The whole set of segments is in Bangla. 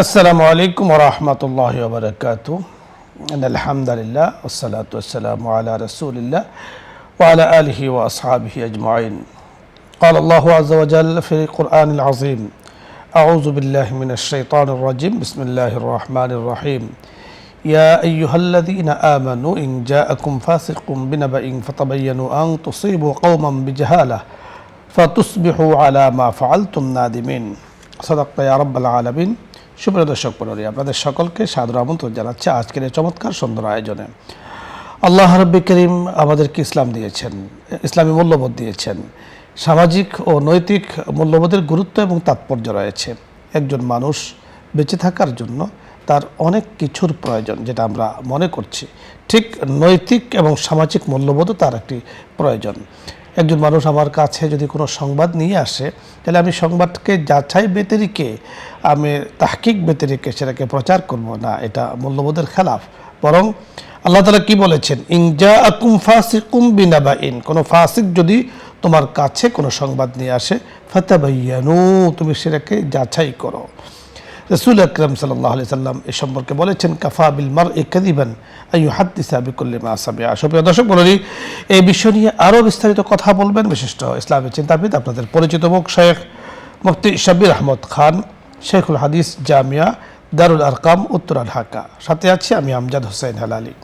আসসালামু আলাইকুম ওয়া রাহমাতুল্লাহি ওয়া বারাকাতুহু। আলহামদুলিল্লাহ ওয়াসসালাতু ওয়াসসালামু আলা রাসূলিল্লাহ ওয়া আলা আলিহি ওয়া আসহাবিহি আজমাইন। قال الله عز وجل في القرآن العظيم أعوذ بالله من الشيطان الرجيم بسم الله الرحمن الرحيم يا أيها الذين آمنوا إن جاءكم فاسق بنبأ فتبينوا أن تصيبوا قوما بجهالة فتصبحوا على ما فعلتم نادمين صدقت يا رب العالمين। সুপ্রিয় দর্শক মণ্ডলী, আপনাদের সকলকে সাদর আমন্ত্রণ জানাচ্ছি আজকের এই চমৎকার সুন্দর আয়োজনে। আল্লাহ রাব্বুল কারীম আমাদেরকে ইসলাম দিয়েছেন, ইসলামী মূল্যবোধ দিয়েছেন। সামাজিক ও নৈতিক মূল্যবোধের গুরুত্ব এবং তাৎপর্য রয়েছে। একজন মানুষ বেঁচে থাকার জন্য তার অনেক কিছুর প্রয়োজন, যেটা আমরা মনে করছি। ঠিক নৈতিক এবং সামাজিক মূল্যবোধও তার একটি প্রয়োজন। একজন মানুষ আমার কাছে যদি কোনো সংবাদ নিয়ে আসে, তাহলে আমি সংবাদকে যাচাই ব্যতিরেকে, আমি তাহকিক ব্যতিরেকে সেটাকে প্রচার করব না, এটা মূল্যবোধের খেলাফ। বরং আল্লাহ তাআলা কি বলেছেন, ইন জাআকুম ফাসিকুম বিনাবাইন, কোনো ফাসিক যদি তোমার কাছে কোনো সংবাদ নিয়ে আসে, ফাতাবায়ানু, তুমি সেটাকে যাচাই করো। রাসূল আকরাম সাল্লাল্লাহু আলাইহি সাল্লাম এ সম্পর্কে বলেছেন, কাফা বিল মারই কাযিবান আইয়ুহাদ্দিসা বিকুল্লি মা সামিআ। সুপ্রিয় দর্শক মণ্ডলী, এই বিষয় নিয়ে আরও বিস্তারিত কথা বলবেন বিশিষ্ট ইসলামী চিন্তাবিদ, আপনাদের পরিচিত মুখ শেখ মুফতি শাব্বির আহমদ খান, শেখুল হাদিস জামিয়া দারুল আরকাম, উত্তরা, ঢাকা। সাথে আছি আমি আমজাদ হোসেন হেলালি।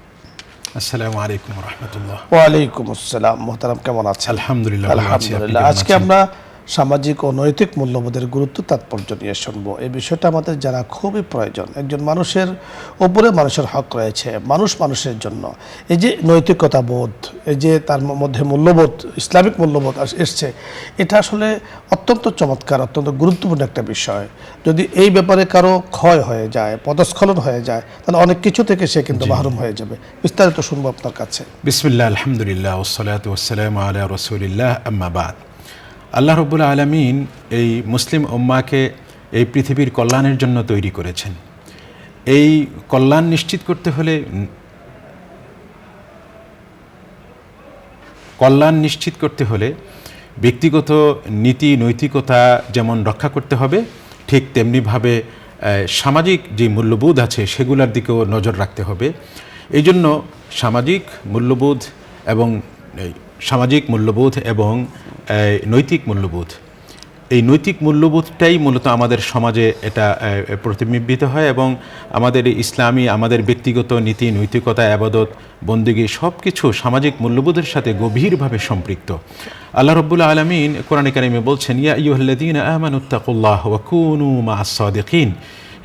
আসসালামু আলাইকুম ওয়া রাহমাতুল্লাহ। ওয়া আলাইকুম আসসালাম। মোহতারাম, কেমন আছেন? আলহামদুলিল্লাহ। আলহামদুলিল্লাহ। আজকে আমরা সামাজিক ও নৈতিক মূল্যবোধের গুরুত্ব তাৎপর্য নিয়ে শুনবো। এই বিষয়টা আমাদের জানা খুবই প্রয়োজন। একজন মানুষের ওপরে মানুষের হক রয়েছে, মানুষ মানুষের জন্য। এই যে নৈতিকতা বোধ, এই যে তার মধ্যে মূল্যবোধ, ইসলামিক মূল্যবোধ এসছে, এটা আসলে অত্যন্ত চমৎকার, অত্যন্ত গুরুত্বপূর্ণ একটা বিষয়। যদি এই ব্যাপারে কারো ক্ষয় হয়ে যায়, পদস্খলন হয়ে যায়, তাহলে অনেক কিছু থেকে সে কিন্তু মাহরুম হয়ে যাবে। বিস্তারিত শুনবো আপনার কাছে। বিসমিল্লাহ, আলহামদুলিল্লাহ, ওয়াসসালাতু ওয়াসসালামু আলা রাসূলিল্লাহ, আম্মা বাদ। আল্লাহ রাব্বুল আলামিন এই মুসলিম উম্মাহকে এই পৃথিবীর কল্যাণের জন্য তৈরি করেছেন। এই কল্যাণ নিশ্চিত করতে হলে ব্যক্তিগত নীতি নৈতিকতা যেমন রক্ষা করতে হবে, ঠিক তেমনিভাবে সামাজিক যে মূল্যবোধ আছে সেগুলোর দিকেও নজর রাখতে হবে। এই জন্য সামাজিক মূল্যবোধ এবং নৈতিক মূল্যবোধ, এই নৈতিক মূল্যবোধটাই মূলত আমাদের সমাজে এটা প্রতিবিম্বিত হয় এবং আমাদের ইসলামী, আমাদের ব্যক্তিগত নীতি নৈতিকতা, ইবাদত, বন্দেগী সব কিছু সামাজিক মূল্যবোধের সাথে গভীরভাবে সম্পৃক্ত। আল্লাহ রাব্বুল আলামিন কোরআনে কারিমে বলছেন, ইয়া আইয়ুহাল্লাযীনা আমানুত্তাকুল্লাহ ওয়া কুনু মা'আস সাদিকিন,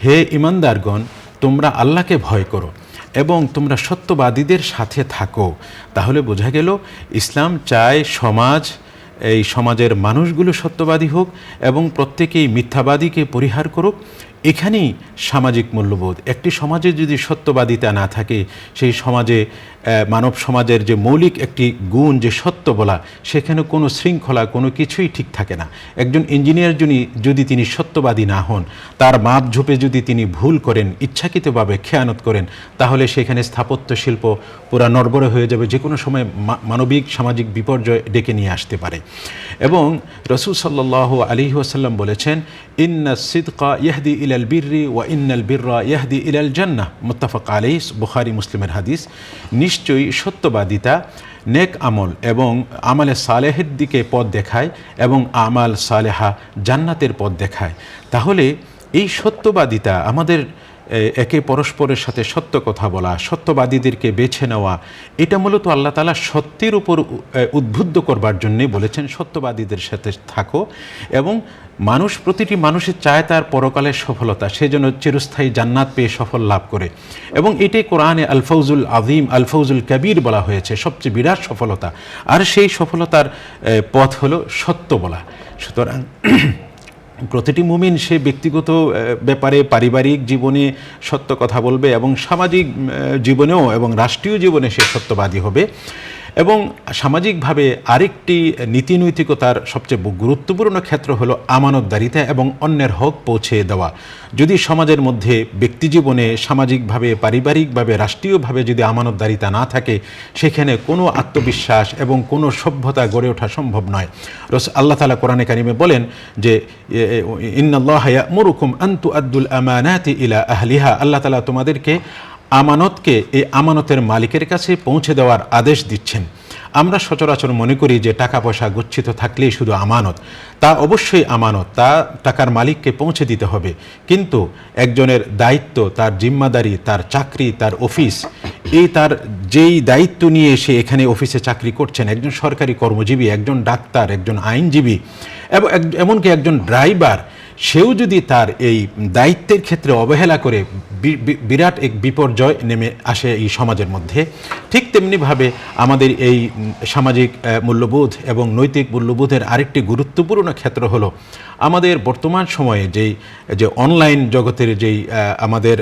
হে ঈমানদারগণ, তোমরা আল্লাহকে ভয় করো এবং তোমরা সত্যবাদীদের সাথে থাকো। তাহলে বোঝা গেল ইসলাম চায় এই সমাজের মানুষগুলো সত্যবাদী হোক এবং প্রত্যেকেই মিথ্যাবাদীকে পরিহার করুক। এখানেই সামাজিক মূল্যবোধ। একটি সমাজে যদি সত্যবাদিতা না থাকে, সেই সমাজে মানব সমাজের যে মৌলিক একটি গুণ যে সত্য বলা, সেখানে কোনো শৃঙ্খলা কোনো কিছুই ঠিক থাকে না। একজন ইঞ্জিনিয়ার যদি তিনি সত্যবাদী না হন, তার মাপ ঝুপে যদি তিনি ভুল করেন, ইচ্ছাকৃতভাবে খেয়ানত করেন, তাহলে সেখানে স্থাপত্য শিল্প পুরা নড়বড়ে হয়ে যাবে, যে কোনো সময় মানবিক সামাজিক বিপর্যয় ডেকে নিয়ে আসতে পারে। এবং রাসূল সাল্লাল্লাহু আলাইহি ওয়াসাল্লাম বলেছেন, ইন্নাস সিদকা ইয়াহদি ইলাল বিররি ওয়া ইন্নাল বিররা ইয়াহদি ইলাল জান্নাহ, মুত্তাফাক আলাইহি, বুখারী মুসলিমের হাদিস। নিশ্চয়ই সত্যবাদিতা নেক আমল এবং আমালে সালেহের দিকে পথ দেখায় এবং আমাল সালেহা জান্নাতের পথ দেখায়। তাহলে এই সত্যবাদিতা আমাদের একে পরস্পরের সাথে সত্য কথা বলা, সত্যবাদীদেরকে বেছে নেওয়া, এটা মূলত আল্লাহ তাআলা সত্যের উপর উদ্বুদ্ধ করবার জন্যে বলেছেন, সত্যবাদীদের সাথে থাকো। এবং প্রতিটি মানুষের চায় তার পরকালের সফলতা, সে যেন চিরস্থায়ী জান্নাত পেয়ে সফল লাভ করে। এবং এটাই কোরআনে আল ফৌজুল আযীম, আল ফৌজুল কবির বলা হয়েছে, সবচেয়ে বিরাট সফলতা। আর সেই সফলতার পথ হলো সত্য বলা। সুতরাং প্রতিটি মুমিন সে ব্যক্তিগত ব্যাপারে, পারিবারিক জীবনে সত্য কথা বলবে এবং সামাজিক জীবনেও এবং রাষ্ট্রীয় জীবনে সে সত্যবাদী হবে। এবং সামাজিকভাবে আরেকটি নীতি নৈতিকতার সবচেয়ে গুরুত্বপূর্ণ ক্ষেত্র হলো আমানতদারিতা এবং অন্যের হক পৌঁছে দেওয়া। যদি সমাজের মধ্যে ব্যক্তিজীবনে, সামাজিকভাবে, পারিবারিকভাবে, রাষ্ট্রীয়ভাবে যদি আমানতদারিতা না থাকে, সেখানে কোনো আত্মবিশ্বাস এবং কোনো সভ্যতা গড়ে ওঠা সম্ভব নয়। আল্লাহ তাআলা কোরআনে কারিমে বলেন যে ইন্নাল্লাহা ইয়া'মুরুকুম আন তুআদ্দুল আমানাতি ইলা আহলিহা, আল্লাহ তাআলা তোমাদেরকে আমানতকে এই আমানতের মালিকের কাছে পৌঁছে দেওয়ার আদেশ দিচ্ছেন। আমরা সচরাচর মনে করি যে টাকা পয়সা গচ্ছিত থাকলেই শুধু আমানত, তা অবশ্যই আমানত, তা টাকার মালিককে পৌঁছে দিতে হবে। কিন্তু একজনের দায়িত্ব, তার জিম্মাদারি, তার চাকরি, তার অফিস, এই তার যেই দায়িত্ব নিয়ে সে এখানে অফিসে চাকরি করছেন, একজন সরকারি কর্মজীবী, একজন ডাক্তার, একজন আইনজীবী এবং এমনকি একজন ড্রাইভার, সেও যদি তার এই দায়িত্বের ক্ষেত্রে অবহেলা করে বিরাট এক বিপর্যয় নেমে আসে এই সমাজের মধ্যে। ঠিক তেমনিভাবে আমাদের এই সামাজিক মূল্যবোধ এবং নৈতিক মূল্যবোধের আরেকটি গুরুত্বপূর্ণ ক্ষেত্র হলো আমাদের বর্তমান সময়ে যে অনলাইন জগতের যেই আমাদের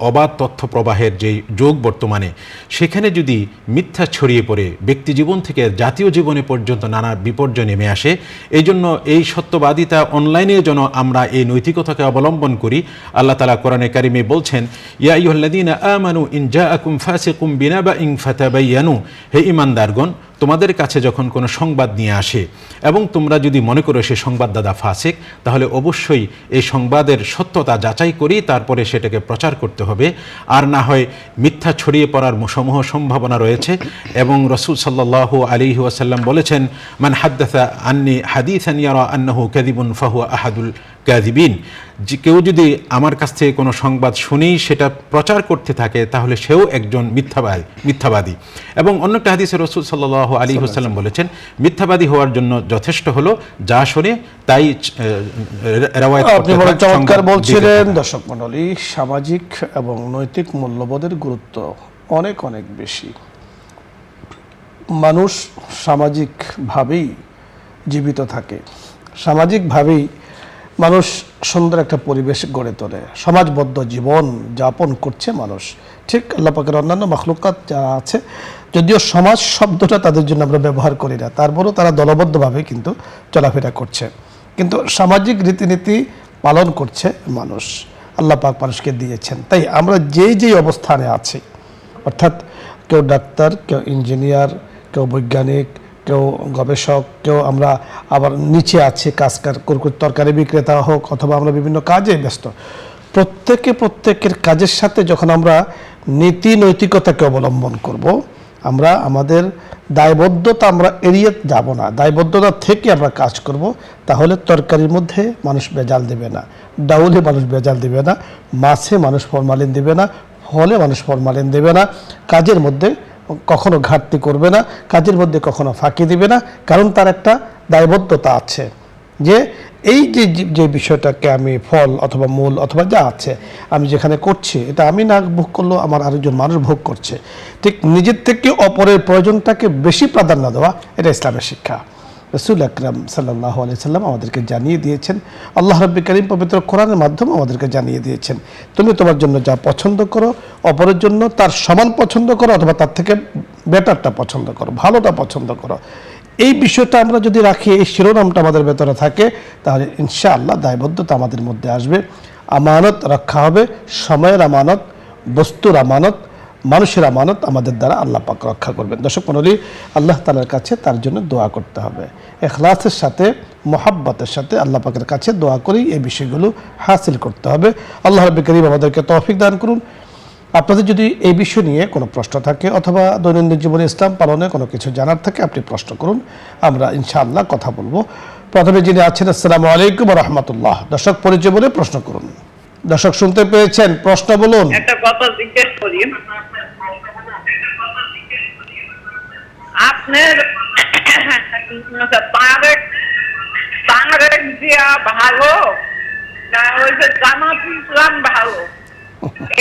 অবাধ তথ্য প্রবাহের যেই যুগ বর্তমানে, সেখানে যদি মিথ্যা ছড়িয়ে পড়ে ব্যক্তি জীবন থেকে জাতীয় জীবনে পর্যন্ত নানা বিপর্যয় নেমে আসে, এই জন্য এই সত্যবাদিতা অনলাইনে যেন আমরা এই নৈতিকতাকে অবলম্বন করি। আল্লাহ তাআলা কোরআনে কারিমে বলছেন, ইয়া আইয়ুহাল্লাযীনা আমানু ইন জাআকুম ফাসিকুম বিনাবাইন ফাতাবায়ানু, হে ঈমানদারগণ, তোমাদের কাছে যখন কোনো সংবাদ নিয়ে আসে এবং তোমরা যদি মনে করো সে সংবাদদাতা ফাসিক, তাহলে অবশ্যই এই সংবাদের সত্যতা যাচাই করি তারপরে সেটাকে প্রচার করতে হবে, আর না হয় মিথ্যা ছড়িয়ে পড়ার সমূহ সম্ভাবনা রয়েছে। এবং রাসূল সাল্লাল্লাহু আলাইহি ওয়াসাল্লাম বলেছেন, মান হাদ্দাসা আন্নি হাদিসান ইয়ারা আন্নাহু কাযিবুন ফাহুয়া আহাদুল কাযিবিন, যে কেউ যদি আমার কাছ থেকে কোনো সংবাদ শুনেই সেটা প্রচার করতে থাকে, তাহলে সেও একজন মিথ্যাবাদী। এবং অন্য একটা হাদিসে রাসূল সাল্লাল্লাহু আলাইহি ওয়াসাল্লাম বলেছেন, মিথ্যাবাদী হওয়ার জন্য যথেষ্ট হলো যা শুনে তাই রিওয়ায়াত করতে। আপনি চমৎকার বলছিলেন। দর্শক মণ্ডলী, সামাজিক এবং নৈতিক মূল্যবোধের গুরুত্ব অনেক অনেক বেশি। মানুষ সামাজিকভাবেই জীবিত থাকে, সামাজিকভাবেই মানুষ সুন্দর একটা পরিবেশ গড়ে তোলে, সমাজবদ্ধ জীবন যাপন করছে মানুষ। ঠিক আল্লাহ পাকের অন্যান্য মাখলুকাত যা আছে, যদিও সমাজ শব্দটা তাদের জন্য আমরা ব্যবহার করি না, তারপরেও তারা দলবদ্ধভাবে কিন্তু চলাফেরা করছে, কিন্তু সামাজিক রীতিনীতি পালন করছে মানুষ। আল্লাহ পাক মানুষকে দিয়েছেন। তাই আমরা যেই অবস্থানে আছি, অর্থাৎ কেউ ডাক্তার, কেউ ইঞ্জিনিয়ার, কেউ বৈজ্ঞানিক, কেউ গবেষক, কেউ আমরা আবার নিচে আছে তরকারি বিক্রেতা হোক, অথবা আমরা বিভিন্ন কাজে ব্যস্ত, প্রত্যেকের কাজের সাথে যখন আমরা নীতি নৈতিকতাকে অবলম্বন করব, আমরা আমাদের দায়বদ্ধতা আমরা এড়িয়ে যাব না, দায়বদ্ধতা থেকে আমরা কাজ করব, তাহলে তরকারির মধ্যে মানুষ ভেজাল দেবে না, ডাউলে মানুষ ভেজাল দেবে না, মাছে মানুষ ফরমালিন দেবে না, ফলে মানুষ ফরমালিন দেবে না, কাজের মধ্যে কখনো ঘাটতি করবে না, কাজের মধ্যে কখনো ফাঁকি দিবে না, কারণ তার একটা দায়বদ্ধতা আছে যে এই যে বিষয়টাকে আমি ফল অথবা মূল অথবা যা আছে আমি যেখানে করছি, এটা আমি না ভোগ করলেও আমার আরেকজন মানুষ ভোগ করছে। ঠিক নিজের থেকে অপরের প্রয়োজনটাকে বেশি প্রাধান্য দেওয়া, এটা ইসলামের শিক্ষা। রাসূল আকরাম সাল্লাল্লাহু আলাইহি সাল্লাম আমাদেরকে জানিয়ে দিয়েছেন, আল্লাহ রাব্বুল কারীম পবিত্র কোরআনের মাধ্যমে আমাদেরকে জানিয়ে দিয়েছেন, তুমি তোমার জন্য যা পছন্দ করো, অপরের জন্য তার সমান পছন্দ করো, অথবা তার থেকে বেটারটা পছন্দ করো, ভালোটা পছন্দ করো। এই বিষয়টা আমরা যদি রাখি, এই শিরোনামটা আমাদের ভেতরে থাকে, তাহলে ইনশাআল্লাহ দায়বদ্ধতা আমাদের মধ্যে আসবে, আমানত রক্ষা হবে, সময়ের আমানত, বস্তুর আমানত, মানুষের আমানত আমাদের দ্বারা আল্লাহ পাক রক্ষা করবেন। দর্শক মণ্ডলী, আল্লাহ তাআলার কাছে তার জন্য দোয়া করতে হবে, ইখলাসের সাথে, মোহাব্বতের সাথে আল্লাহ পাকের কাছে দোয়া করেই এই বিষয়গুলো হাসিল করতে হবে। আল্লাহ রাব্বুল কারীম আমাদেরকে তৌফিক দান করুন। আপনাদের যদি এই বিষয় নিয়ে কোনো প্রশ্ন থাকে অথবা দৈনন্দিন জীবনে ইসলাম পালনে কোনো কিছু জানার থাকে, আপনি প্রশ্ন করুন, আমরা ইনশাআল্লাহ কথা বলবো। প্রথমে যিনি আছেন, আসসালামু আলাইকুম ওয়া রাহমাতুল্লাহ। দর্শক পরিচয় বলে প্রশ্ন করুন। দর্শক শুনতে পেয়েছেন, প্রশ্ন বলুন। একটা কথা জিজ্ঞেস করি, আপনার তারেক জিয়া ভালো না হইছে জামাত ইসলাম ভালো,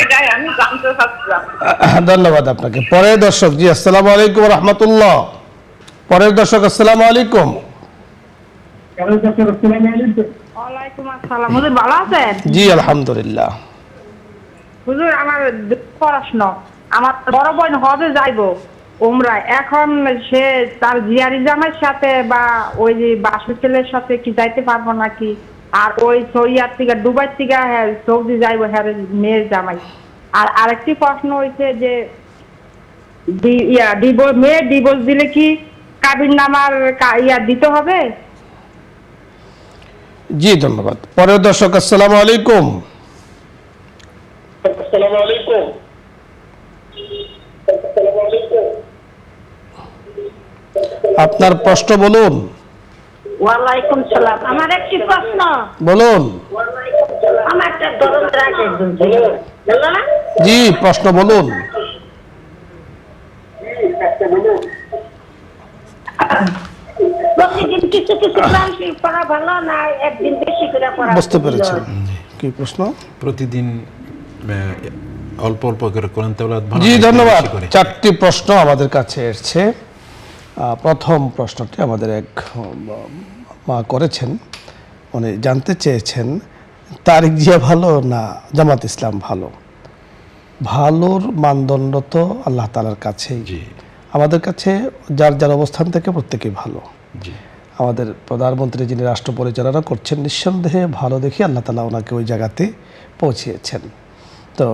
এটাই আমি জানতে চাচ্ছিলাম। ধন্যবাদ আপনাকে। পরের দর্শক, জি আসসালামু আলাইকুম ওয়া রাহমাতুল্লাহ। পরের দর্শক, আসসালামু আলাইকুম। ওয়ালাইকুম আসসালাম। হুজুর ভালো আছেন? জি আলহামদুলিল্লাহ। হুজুর আমার প্রশ্ন, আমার বড় বোন হজে যাইবো, উমরা। এখন সে তার জিয়ারি জামাইয়ের সাথে বা ওই যে বাসু ছেলের সাথে কি যাইতে পারবো নাকি? আর ওই সৌদিয়ার থেকে দুবাই থেকে সৌদি যাইবো হ্যাঁ মেয়ের জামাই। আর আরেকটি প্রশ্ন হয়েছে যে মেয়ের ডিভোর্স দিলে কি কাবিন নামার দিতে হবে? জি ধন্যবাদ। পরের দর্শক, আসসালামু আলাইকুম। আপনার প্রশ্ন বলুন। ওয়ালাইকুম সালাম। আমার একটি প্রশ্ন। বলুন। আমার একটা দরদ রাখে জি প্রশ্ন বলুন। প্রতিদিন কিছু কিছু কোরআন শরীফ পড়া ভালো না একদিন বেশি করে পড়া? বুঝতে পেরেছেন কি প্রশ্ন? প্রতিদিন অল্প অল্প করে কোরআন তেলাওয়াত ভালো। জি ধন্যবাদ। 4টি প্রশ্ন আমাদের কাছে এসেছে। প্রথম প্রশ্নটি আমাদের এক মা করেছেন, উনি জানতে চেয়েছেন তারিক জিয়া ভালো না জামাত ইসলাম ভালো। ভালোর মানদণ্ড তো আল্লাহ তাআলার কাছেই, আমাদের কাছে যার যার অবস্থান থেকে প্রত্যেকেই ভালো। আমাদের প্রধানমন্ত্রী যিনি রাষ্ট্র পরিচালনা করছেন, নিঃসন্দেহে ভালো দেখে আল্লাহ তাআলা ওনাকে ওই জায়গাতে পৌঁছিয়েছেন। তো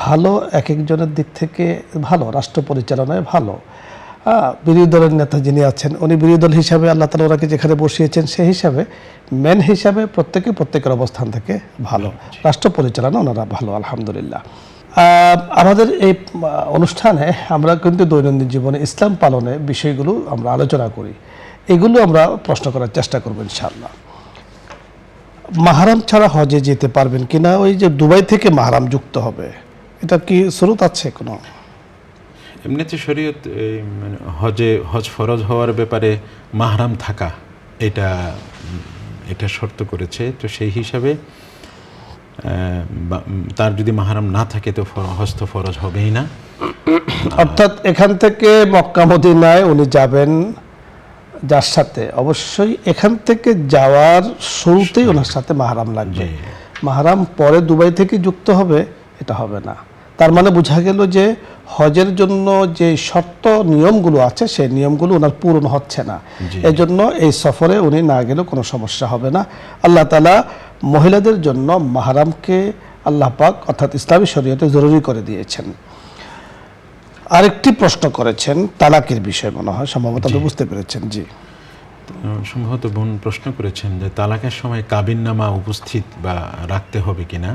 ভালো এক একজনের দিক থেকে ভালো, রাষ্ট্র পরিচালনায় ভালো। বিরোধী দলের নেতা যিনি আছেন উনি বিরোধী দল হিসাবে আল্লাহ তাআলা ওনাকে যেখানে বসিয়েছেন সেই হিসাবে মেন হিসাবে প্রত্যেকের অবস্থান থেকে ভালো, রাষ্ট্র পরিচালনা ওনারা ভালো আলহামদুলিল্লাহ। আমাদের এই অনুষ্ঠানে আমরা কিন্তু দৈনন্দিন জীবনে ইসলাম পালনে বিষয়গুলো আমরা আলোচনা করি, এগুলো আমরা প্রশ্ন করার চেষ্টা করব ইনশাআল্লাহ। মাহরাম ছাড়া হজে যেতে পারবেন কিনা? ওই যে দুবাই থেকে মাহরাম যুক্ত হবে, এটা কি সুরত আছে কোনো? এমনিতে শরীয়ত মানে হজ ফরজ হওয়ার ব্যাপারে মাহরাম থাকা এটা শর্ত করেছে। তো সেই হিসাবে তার যদি মাহরাম না থাকে তো হজ তো ফরজ হবেই না। অর্থাৎ এখান থেকে মক্কা মদিনায় উনি যাবেন যার সাথে, অবশ্যই এখান থেকে যাওয়ার শুরুতেই ওনার সাথে মাহরাম লাগবে। মাহরাম পরে দুবাই থেকে যুক্ত হবে এটা হবে না। তার মানে বোঝা গেল যে হজের জন্য যে শর্ত নিয়মগুলো আছে সেই নিয়মগুলো ওনার পূরণ হচ্ছে না, এজন্য এই সফরে উনি না গেলেও কোনো সমস্যা হবে না। আল্লাহ তাআলা মহিলাদের জন্য মাহরামকে আল্লাহ পাক অর্থাৎ ইসলামী শরীয়তে জরুরি করে দিয়েছেন। আরেকটি প্রশ্ন করেছেন তালাকের বিষয়, মনে হয় সম্ভবত আপনি বুঝতে পেরেছেন। জি সম্ভবত বোন প্রশ্ন করেছেন যে তালাকের সময় কাবিননামা উপস্থিত বা রাখতে হবে কিনা।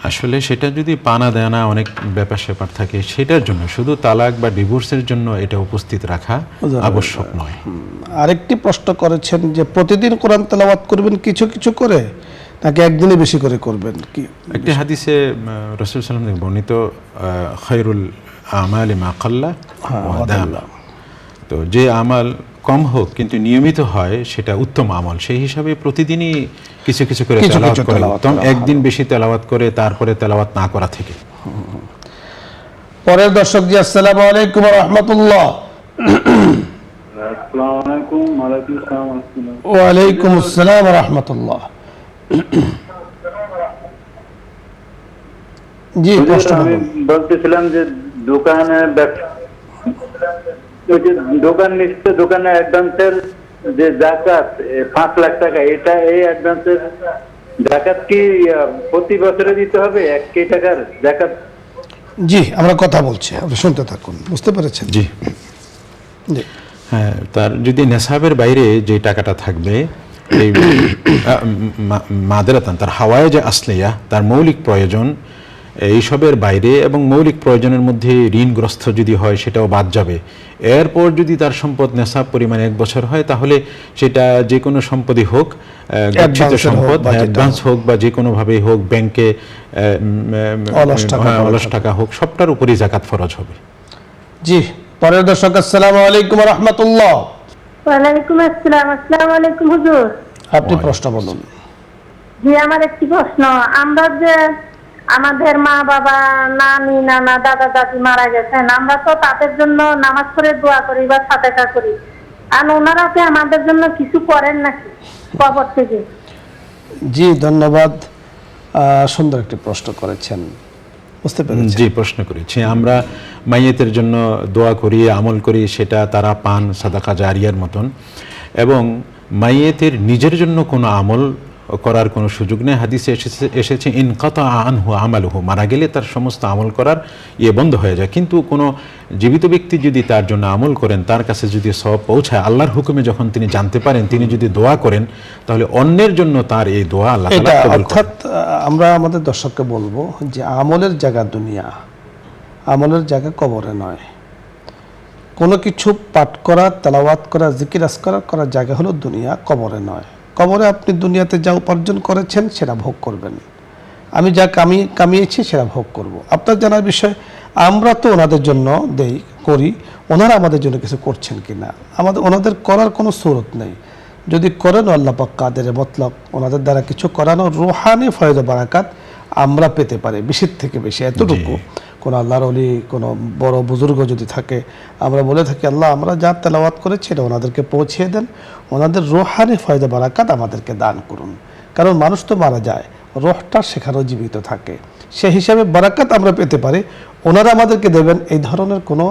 আসলে সেটা যদি পানা দেনা অনেক ব্যাপার স্যাপার থাকে সেটার জন্য, শুধু তালাক বা ডিভোর্সের জন্য এটা উপস্থিত রাখা আবশ্যক নয়। আরেকটি প্রশ্ন করেছেন যে প্রতিদিন কোরআন তেলাওয়াত করবেন কিছু কিছু করে নাকি একদিনে বেশি করে করবেন? কি একটি হাদিসে রাসূল সাল্লাল্লাহু আলাইহি ওয়াসাল্লাম বর্ণিত খায়রুল আমালি মা কাল্লা ওয়া দামা, তো যে আমাল কম হোক কিন্তু নিয়মিত হয় সেটা উত্তম আমল। সেই হিসাবে প্রতিদিনই কিছু কিছু করে তেলাওয়াত করা উত্তম, একদিন বেশি তেলাওয়াত করে তারপরে তেলাওয়াত না করা থেকে। পরের দর্শক জি, আসসালামু আলাইকুম ওয়া রাহমাতুল্লাহ। আসসালামু আলাইকুম। ওয়া আলাইকুম আসসালাম ওয়া রাহমাতুল্লাহ। জি প্রশ্ন আমি বলতেছিলাম যে দোকান নিচ্ছে, দোকানে অ্যাডভান্সের যে যাকাত 5 লাখ টাকা, এটা এই অ্যাডভান্সের যাকাত কি প্রতি বছরে দিতে হবে 1 কোটি টাকার যাকাত? জি আমরা কথা বলছি, আপনি শুনতে থাকুন। বুঝতে পেরেছেন? জি হ্যাঁ, তার যদি নেশাবের বাইরে যে টাকাটা থাকবে এই মাদেরাতান তার হাওয়ায় যে আসলিয়া তার মৌলিক প্রয়োজন এইসবের বাইরে এবং মৌলিক প্রয়োজনের মধ্যে ঋণগ্রস্ত যদি হয় সেটাও বাদ যাবে। এরপর যদি তার সম্পদ নেশাব পরিমাণে 1 বছর হয় তাহলে সেটা যে কোনো সম্পদই হোক, গচ্ছিত সম্পদ অ্যাডভান্স হোক বা যে কোনোভাবেই হোক, ব্যাংকে অলস টাকা হোক, সবটার উপরই যাকাত ফরজ হবে। জি পরের দর্শক, আসসালামু আলাইকুম ওয়া রাহমাতুল্লাহ। ওয়া আলাইকুম আসসালাম। আসসালামু আলাইকুম হুজুর। আপনি প্রশ্ন বলুন। জি আমার একটি প্রশ্ন। আমরা যে আমাদের মা বাবা, নানি নানা, দাদা দাদি মারা গেছেন, আমরা তো তাদের জন্য নামাজ পড়ে দোয়া করি বা সাদেকা করি, আর ওনারা কি আমাদের জন্য কিছু করেন নাকি কবর থেকে? জি ধন্যবাদ, সুন্দর একটি প্রশ্ন করেছেন। বুঝতে পেরেছি। জি, প্রশ্ন করেছি আমরা মাইয়েতের জন্য দোয়া করি, আমল করি, সেটা তারা পান সাদাকা জারিয়ার মতন, এবং মাইয়েতের নিজের জন্য কোনো আমল করার কোনো সুযোগ নেই। হাদিসে এসেছে ইনকাতা আনহু আমালুহু, মারা গেলে তার সমস্ত আমল করার বন্ধ হয়ে যায়। কিন্তু কোনো জীবিত ব্যক্তি যদি তার জন্য আমল করেন, তার কাছে যদি সওয়াব পৌঁছায়, আল্লাহর হুকুমে যখন তিনি জানতে পারেন, তিনি যদি দোয়া করেন, তাহলে অন্যের জন্য তার এই দোয়া আল্লাহ তাআলা কবুল করেন। অর্থাৎ আমরা আমাদের দর্শককে বলবো যে আমলের জায়গা দুনিয়া, আমলের জায়গা কবরে নয়। কোনো কিছু পাঠ করা, তেলাওয়াত করা, জিকির আজকার করার জায়গা হলো দুনিয়া, কবরে নয়। কবরে আপনি দুনিয়াতে যা উপার্জন করেছেন সেটা ভোগ করবেন, আমি যা কামিয়েছি সেটা ভোগ করব। আপনার জানার বিষয়, আমরা তো ওনাদের জন্য করি, ওনারা আমাদের জন্য কিছু করছেন কিনা, ওনাদের করার কোনো সুরত নেই। যদি করেন আল্লাহ পাক কাদের মতলব, ওনাদের দ্বারা কিছু করানো রুহানি ফয়েজ বারাকাত আমরা পেতে পারি বেশির থেকে বেশি। এতটুকু কোনো আল্লাহর ওলি, কোনো বড় বুজুর্গ যদি থাকে, আমরা বলে থাকি আল্লাহ আমরা যা তেলাওয়াত করেছি এটা ওনাদেরকে পৌঁছিয়ে দেন, ওনাদের রুহানি ফয়েজ বারাকাত আমাদেরকে দান করুন। কারণ মানুষ তো মারা যায়, রুহটা সেখানেও জীবিত থাকে, সে হিসাবে বারাকাত আমরা পেতে পারি, ওনারা আমাদেরকে দেবেন, এই ধরনের কোনো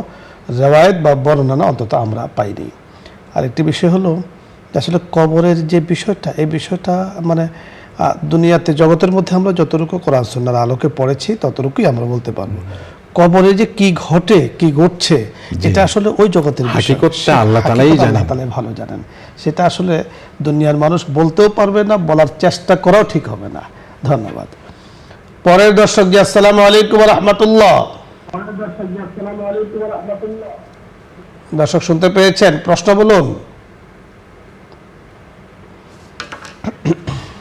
রেওয়ায়েত বা বর্ণনা অন্তত আমরা পাইনি। আরেকটি বিষয় হলো আসলে কবরের যে বিষয়টা, এই বিষয়টা মানে দুনিয়াতে জগতের মধ্যে আমরা যতটুকু কোরআন সুন্নাহর আলোকে পড়েছি ততটুকুই আমরা বলতে পারবো। কবরে যে কি ঘটে, কি ঘটছে, এটা আসলে ওই জগতের হাকিকতটা আল্লাহ তাআলাই জানেন, আল্লাহ তাআলাই ভালো জানেন। সেটা আসলে দুনিয়ার মানুষ বলতেও পারবে না, বলার চেষ্টা করাও ঠিক হবে না। ধন্যবাদ। পরের দর্শক জি, আসসালামু আলাইকুম ওয়া রাহমাতুল্লাহ। দর্শক শুনতে পেয়েছেন? প্রশ্ন বলুন।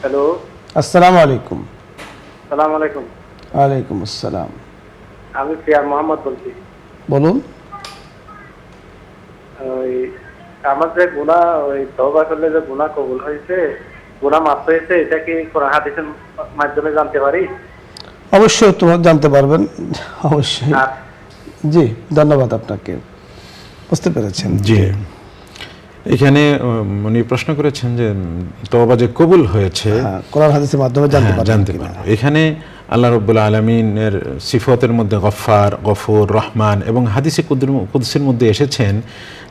হ্যালো, আসসালামু আলাইকুম। সালাম আলাইকুম। ওয়ালাইকুম আসসালাম। আমি ফিয়ার মোহাম্মদ বলছি। বলুন। ওই আমার যে গুনাহ, ওই তওবা করলে যে গুনাহ কবুল হয়েছে, গুনাহ মাফ হয়েছে, এটা কি কোরআন হাদিসের মাধ্যমে জানতে পারি? অবশ্যই তোমার জানতে পারবেন, অবশ্যই। জি, ধন্যবাদ আপনাকে, বুঝতে পেরেছেন। জি, এখানে উনি প্রশ্ন করেছেন যে তওবা যে কবুল হয়েছে কোরআন হাদিসের মাধ্যমে জানতে পারবো। এখানে আল্লাহ রাব্বুল আলামিনের সিফতের মধ্যে গফফার, গফুর, রহমান এবং হাদিসে কুদসির মধ্যে এসেছেন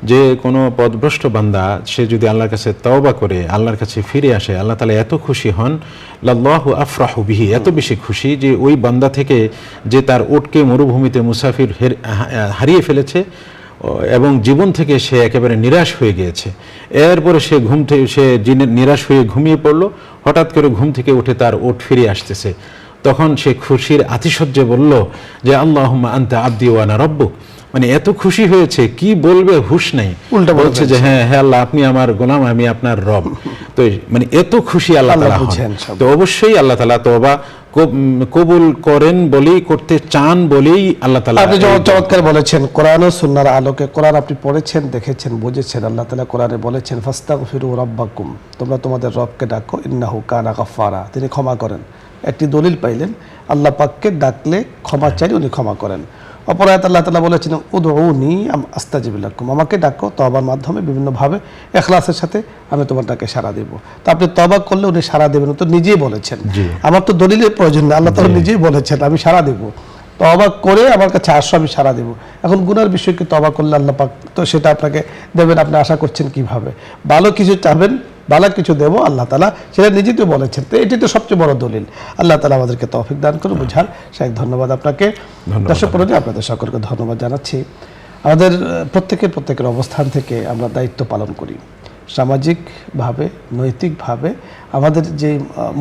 যে কোনো পথভ্রষ্ট বান্দা সে যদি আল্লাহর কাছে তওবা করে, আল্লাহর কাছে ফিরে আসে, আল্লাহ তাআলা এত খুশি হন, লাল্লাহু আফরাহু বিহি, এত বেশি খুশি যে ওই বান্দা থেকে যে তার উটকে মরুভূমিতে মুসাফির হারিয়ে ফেলেছে এবং জীবন থেকে সে একেবারে নিরাশ হয়ে গিয়েছে, এরপরে সে নিরাশ হয়ে ঘুমিয়ে পড়ল, হঠাৎ করে ঘুম থেকে উঠে তার উট ফিরে আসতেছে, তখন সে খুশির আতিশয্যে বলল যে আল্লাহুম্মা আনতা আবদি ওয়া আনা রাব্বুক, মানে এত খুশি হয়েছে কি বলবে হুঁশ নাই, উল্টা বলছে যে হ্যাঁ হ্যাঁ আল্লাহ আপনি আমার গোলাম, আমি আপনার রব। তো মানে এত খুশি আল্লাহ তাআলা হন। তো অবশ্যই আল্লাহ তাআলা তওবা কবুল করেন বলেই, করতে চান বলেই আল্লাহ তাআলা। আপনি চমৎকার বলেছেন, কোরআন ও সুন্নাহর আলোকে। কোরআন আপনি পড়েছেন, দেখেছেন, বুঝেছেন। আল্লাহ তাআলা কোরআনে বলেছেন ফাস্তাগফিরু রাব্বাকুম, তোমরা তোমাদের রবকে ডাকো, ইন্নাহু কানা গাফফারা, তিনি ক্ষমা করেন। একটি দলিল পাইলেন, আল্লাহ পাককে ডাকলে ক্ষমা চাইলে উনি ক্ষমা করেন। অপর আয়াত আল্লাহ তাআলা বলেছেন উদউনি আস্তাজিব লাকুম, আমাকে ডাকো তওবার মাধ্যমে বিভিন্নভাবে ইখলাসের সাথে, আমি তোমার ডাকে সাড়া দেব। তো আপনি তওবা করলে উনি সাড়া দেবেন, তো নিজেই বলেছেন। আমার তো দলিলের প্রয়োজন নেই, আল্লাহ তাআলা নিজেই বলেছেন আমি সাড়া দেব, তওবা করে আমার কাছে আসো, আমি সাড়া দেব। এখন গুনার বিষয়কে তওবা করলে আল্লাহ পাক তো সেটা আপনাকে দেবেন, আপনি আশা করছেন কিভাবে? ভালো কিছু চাবেন, ভালো কিছু দেব, আল্লাহ তাআলা সেটা নিজেই তো বলেছেন। তো এটি তো সবচেয়ে বড় দলিল। আল্লাহ তাআলা আমাদেরকে তৌফিক দান করুন বুঝার। শাইখ ধন্যবাদ আপনাকে। দর্শক মণ্ডলী, আপনাদের সকলকে ধন্যবাদ জানাচ্ছি। আমাদের প্রত্যেকের অবস্থান থেকে আমরা দায়িত্ব পালন করি, সামাজিকভাবে, নৈতিকভাবে আমাদের যে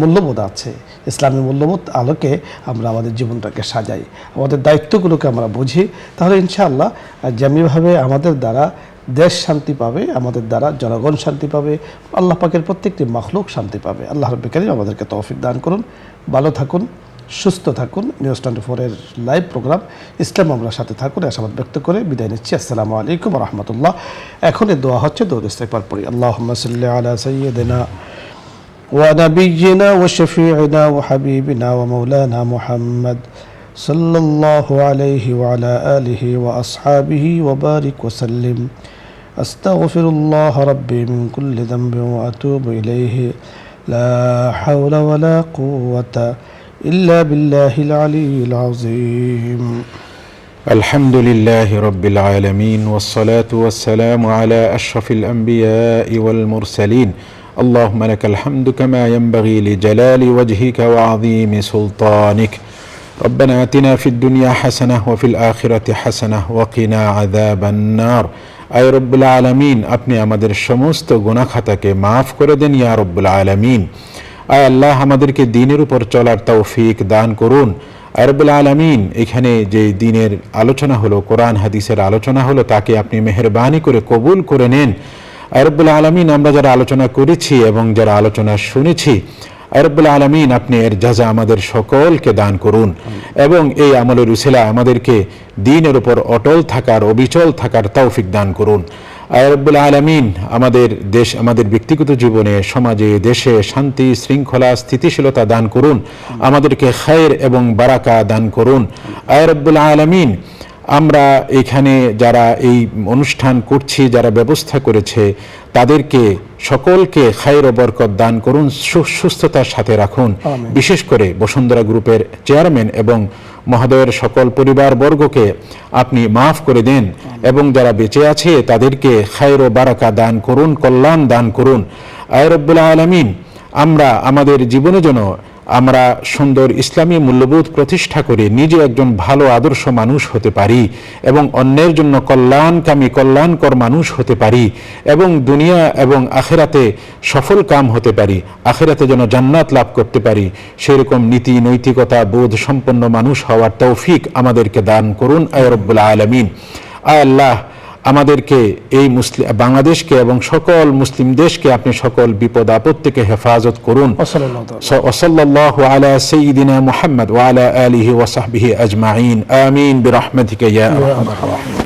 মূল্যবোধ আছে, ইসলামী মূল্যবোধ আলোকে আমরা আমাদের জীবনটাকে সাজাই, আমাদের দায়িত্বগুলোকে আমরা বুঝি, তাহলে ইনশাআল্লাহ যেমনিভাবে আমাদের দ্বারা দেশ শান্তি পাবে, আমাদের দ্বারা জনগণ শান্তি পাবে, আল্লাহ পাকের প্রত্যেকটি মাখলুক শান্তি পাবে। আল্লাহ রাব্বুল কারীম আমাদেরকে তৌফিক দান করুন। ভালো থাকুন, সুস্থ থাকুন। নিউজ 24-এর লাইভ প্রোগ্রাম ইসলাম আমরার সাথে থাকুন, আশাবাদ ব্যক্ত করে বিদায় নিচ্ছি। আসসালামু আলাইকুম ওয়া রাহমাতুল্লাহ। এখন এই দোয়া হচ্ছে, দরুদ ইস্তিগফার পড়ি। আল্লাহুম্মা সাল্লি আলা সাইয়্যিদিনা ওয়া নাবিয়্যিনা ওয়া শাফিঈনা ওয়া হাবিবিনা ওয়া মাওলানা মুহাম্মদ সাল্লাল্লাহু আলাইহি ওয়া আলা আলিহি ওয়া আসহাবিহি ওয়া বারিক ওয়া সাল্লিম। আস্তাগফিরুল্লাহ রাব্বি মিন কুল্লি যামবিন ওয়া আতুবু ইলাইহি লা হাওলা ওয়া লা কুওয়াতা إلا بالله العلي العظيم. الحمد لله رب العالمين والصلاة والسلام على أشرف الأنبياء والمرسلين اللهم لك الحمد كما ينبغي لجلال وجهك وعظيم سلطانك ربنا آتنا في الدنيا حسنة وفي الآخرة حسنة وقنا عذاب النار أي رب العالمين আপনি আমাদের সমস্ত গুনাহ খাতাকে maaf করে দেন ইয়া রব্বুল আলামিন। আয় আল্লাহ আমাদেরকে দ্বীনের উপর চলার তৌফিক দান করুন। আয় রব্বুল আলামিন এখানে যে দ্বীনের আলোচনা হলো, কোরআন হাদিসের আলোচনা হলো, তাকে আপনি মেহেরবানি করে কবুল করে নেন। আয় রব্বুল আলামিন আমরা যারা আলোচনা করেছি এবং যারা আলোচনা শুনেছি, আয় রব্বুল আলামিন আপনি এর জাযা আমাদের সকলকে দান করুন এবং এই আমলের উসিলা আমাদেরকে দ্বীনের উপর অটল থাকার, অবিচল থাকার তৌফিক দান করুন। আয় রব্বুল আলামিন আমাদের দেশ, আমাদের ব্যক্তিগত জীবনে, সমাজে, দেশে শান্তি, শৃঙ্খলা, স্থিতিশীলতা দান করুন, আমাদেরকে খায়ের এবং বারাকা দান করুন। আয় রব্বুল আলামিন আমরা এখানে যারা এই অনুষ্ঠান করছি, যারা ব্যবস্থা করেছে, তাদেরকে সকলকে খায়ের ও বরকত দান করুন, সুস্থতার সাথে রাখুন। বিশেষ করে বসুন্ধরা গ্রুপের চেয়ারম্যান এবং মহোদয়ের সকল পরিবারবর্গকে আপনি মাফ করে দেন এবং যারা বেঁচে আছে তাদেরকে খায়ের ও বারাকা দান করুন, কল্যাণ দান করুন। আয় রব্বুল আলামিন আমরা আমাদের জীবনে যেন আমরা সুন্দর ইসলামী মূল্যবোধ প্রতিষ্ঠা করে নিজে একজন ভালো আদর্শ মানুষ হতে পারি এবং অন্যের জন্য কল্যাণকামী, কল্যাণকর মানুষ হতে পারি এবং দুনিয়া এবং আখিরাতে সফল কাম হতে পারি, আখিরাতে যেন জান্নাত লাভ করতে পারি, সেরকম নীতি নৈতিকতা বোধ সম্পন্ন মানুষ হওয়ার তৌফিক আমাদেরকে দান করুন আয় রব্বুল আলামিন। আয় আল্লাহ আমাদেরকে এই বাংলাদেশকে এবং সকল মুসলিম দেশকে আপনি সকল বিপদ আপদ থেকে হেফাজত করুন। ওয়াসাল্লাল্লাহু আলা সাইয়্যিদিনা মুহাম্মদ ওয়া আলা আলিহি ওয়া সাহবিহি আজমাইন। আমিন বিরহমাতিকা ইয়া আরহামার রাহিমিন।